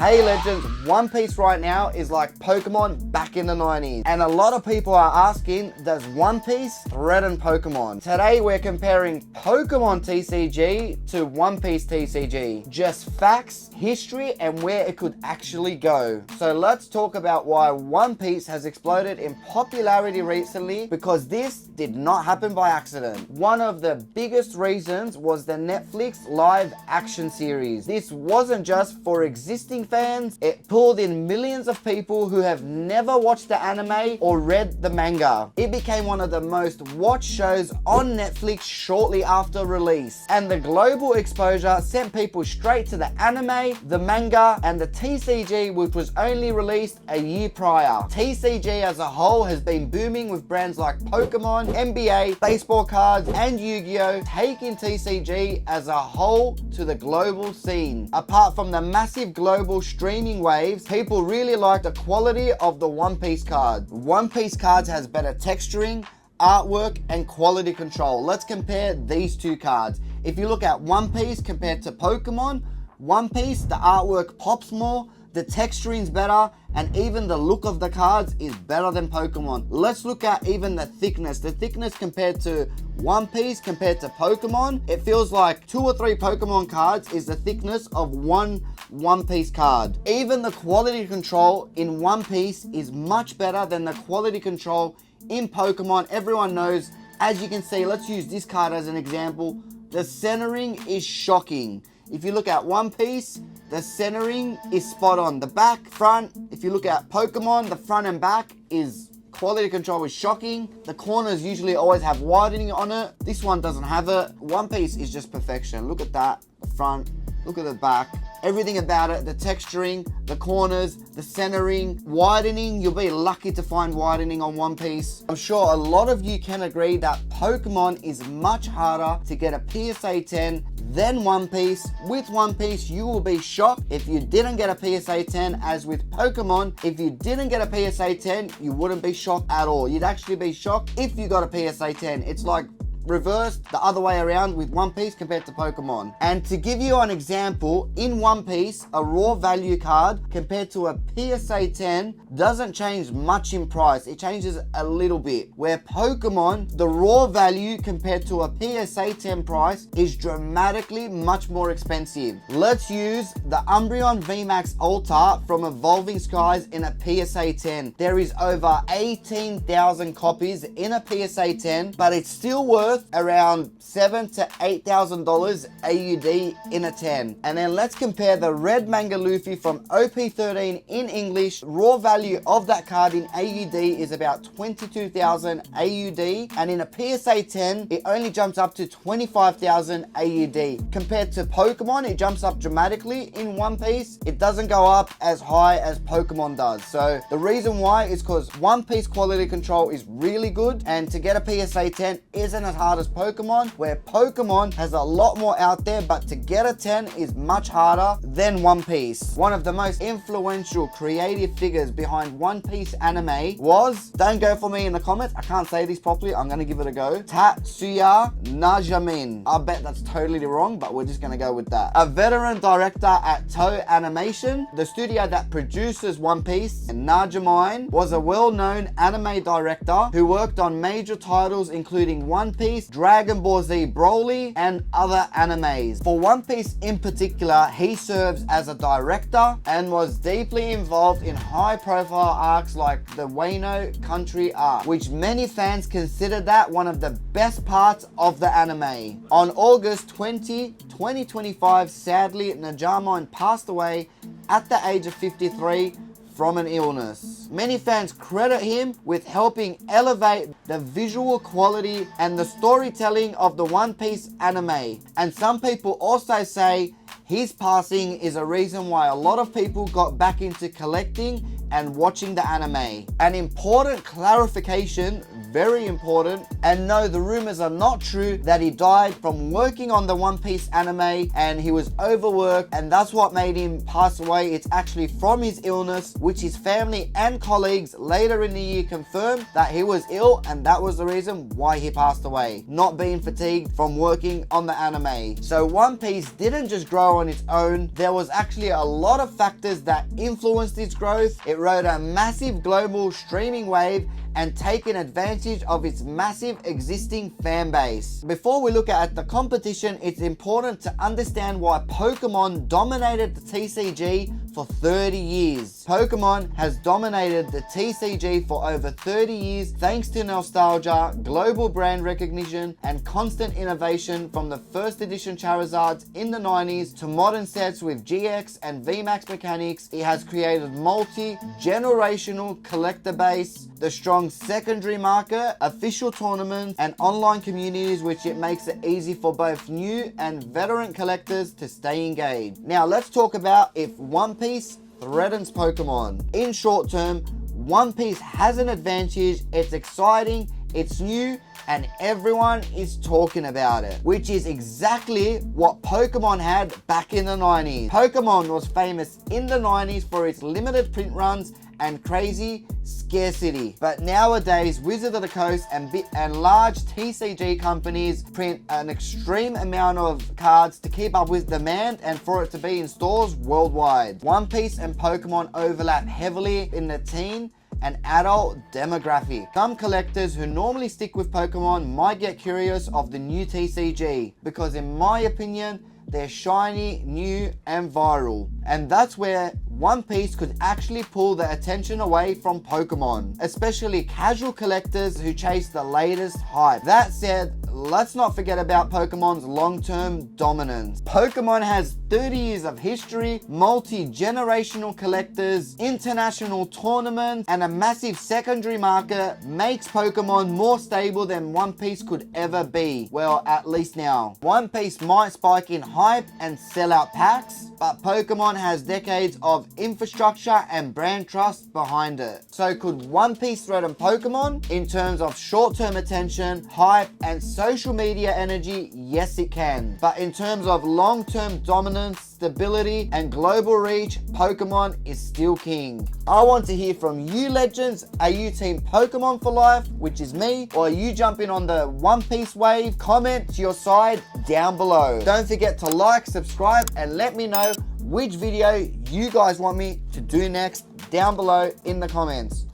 Hey legends, One Piece right now is like Pokemon back in the 90s. And a lot of people are asking, does One Piece threaten Pokemon? Today we're comparing Pokemon TCG to One Piece TCG. Just facts, history, and where it could actually go. So let's talk about why One Piece has exploded in popularity recently, because this did not happen by accident. One of the biggest reasons was the Netflix live action series. This wasn't just for existing fans, it pulled in millions of people who have never watched the anime or read the manga. It became one of the most watched shows on Netflix shortly after release, and the global exposure sent people straight to the anime, the manga, and the TCG, which was only released a year prior. TCG as a whole has been booming, with brands like Pokemon, NBA, baseball cards, and Yu-Gi-Oh! Taking TCG as a whole to the global scene. Apart from the massive global streaming waves, people really like the quality of the One Piece card. One Piece cards has better texturing, artwork, and quality control. Let's compare these two cards. If you look at One Piece compared to Pokemon, One Piece, the artwork pops more, the texturing's better, and even the look of the cards is better than Pokemon. Let's look at even the thickness. The thickness compared to One Piece compared to Pokemon, it feels like 2 or 3 Pokemon cards is the thickness of one One Piece card. Even the quality control in One Piece is much better than the quality control in Pokemon. Everyone knows, as you can see, let's use this card as an example. The centering is shocking. If you look at One Piece, the centering is spot on. The back, front, if you look at Pokemon, the front and back is quality control is shocking. The corners usually always have widening on it. This one doesn't have it. One Piece is just perfection. Look at that, the front, look at the back. Everything about it, the texturing, the corners, the centering, widening. You'll be lucky to find widening on One Piece. I'm sure a lot of you can agree that Pokemon is much harder to get a PSA 10 than One Piece. With One Piece, you will be shocked if you didn't get a PSA 10, as with Pokemon, if you didn't get a PSA 10, you wouldn't be shocked at all. You'd actually be shocked if you got a PSA 10. It's like reversed the other way around with One Piece compared to Pokemon. And to give you an example, in One Piece, a raw value card compared to a PSA 10 doesn't change much in price. It changes a little bit. Where Pokemon, the raw value compared to a PSA 10 price is dramatically much more expensive. Let's use the Umbreon VMAX Altar from Evolving Skies in a PSA 10. There is over 18,000 copies in a PSA 10, but it's still worth around $7,000 to $8,000 AUD in a 10. And then let's compare the Red Manga Luffy from OP13 in English. Raw value of that card in AUD is about 22,000 AUD, and in a PSA 10 it only jumps up to 25,000 AUD. Compared to Pokemon, it jumps up dramatically. In One Piece, it doesn't go up as high as Pokemon does. So the reason why is because One Piece quality control is really good, and to get a PSA 10 isn't as hard as Pokemon, where Pokemon has a lot more out there, but to get a 10 is much harder than One Piece. One of the most influential creative figures behind One Piece anime was, don't go for me in the comments, I can't say this properly, I'm gonna give it a go, Tatsuya Najamin. I bet that's totally wrong, but we're just gonna go with that. A veteran director at Toei Animation, the studio that produces One Piece, and Najamin was a well-known anime director who worked on major titles including One Piece, Dragon Ball Z Broly, and other animes. For One Piece in particular, he serves as a director and was deeply involved in high-profile arcs like the Wano Country arc, which many fans consider that one of the best parts of the anime. On August 20, 2025, sadly, Najamin passed away at the age of 53 from an illness. Many fans credit him with helping elevate the visual quality and the storytelling of the One Piece anime. And some people also say his passing is a reason why a lot of people got back into collecting and watching the anime. An important clarification, very important. And no, the rumors are not true that he died from working on the One Piece anime and he was overworked and that's what made him pass away. It's actually from his illness, which his family and colleagues later in the year confirmed that he was ill and that was the reason why he passed away, not being fatigued from working on the anime. So One Piece didn't just grow on its own. There was actually a lot of factors that influenced its growth. It rode a massive global streaming wave and taken advantage of its massive existing fan base. Before we look at the competition, it's important to understand why Pokemon dominated the TCG for 30 years. Pokemon has dominated the TCG for over 30 years thanks to nostalgia, global brand recognition, and constant innovation from the first edition Charizards in the 90s to modern sets with GX and VMAX mechanics. It has created multi-generational collector base, the strong secondary market, official tournaments, and online communities, which it makes it easy for both new and veteran collectors to stay engaged. Now let's talk about if One Piece threatens Pokemon. In short term, One Piece has an advantage. It's exciting, it's new, and everyone is talking about it, which is exactly what Pokemon had back in the 90s. Pokemon was famous in the 90s for its limited print runs and crazy scarcity. But nowadays, Wizard of the Coast and large TCG companies print an extreme amount of cards to keep up with demand and for it to be in stores worldwide. One Piece and Pokemon overlap heavily in the teen and adult demographic. Some collectors who normally stick with Pokemon might get curious of the new TCG because in my opinion, they're shiny, new, and viral. And that's where One Piece could actually pull the attention away from Pokemon, especially casual collectors who chase the latest hype. That said, let's not forget about Pokemon's long-term dominance. Pokemon has 30 years of history, multi-generational collectors, international tournaments, and a massive secondary market makes Pokemon more stable than One Piece could ever be. Well, at least now. One Piece might spike in hype and sell out packs, but Pokemon has decades of infrastructure and brand trust behind it. So could One Piece threaten Pokemon? In terms of short-term attention, hype, and social media energy, yes it can. But in terms of long-term dominance, stability, and global reach, Pokemon is still king. I want to hear from you legends. Are you team Pokemon for life, which is me, or are you jumping on the One Piece wave? Comment to your side down below. Don't forget to like, subscribe, and let me know which video you guys want me to do next down below in the comments.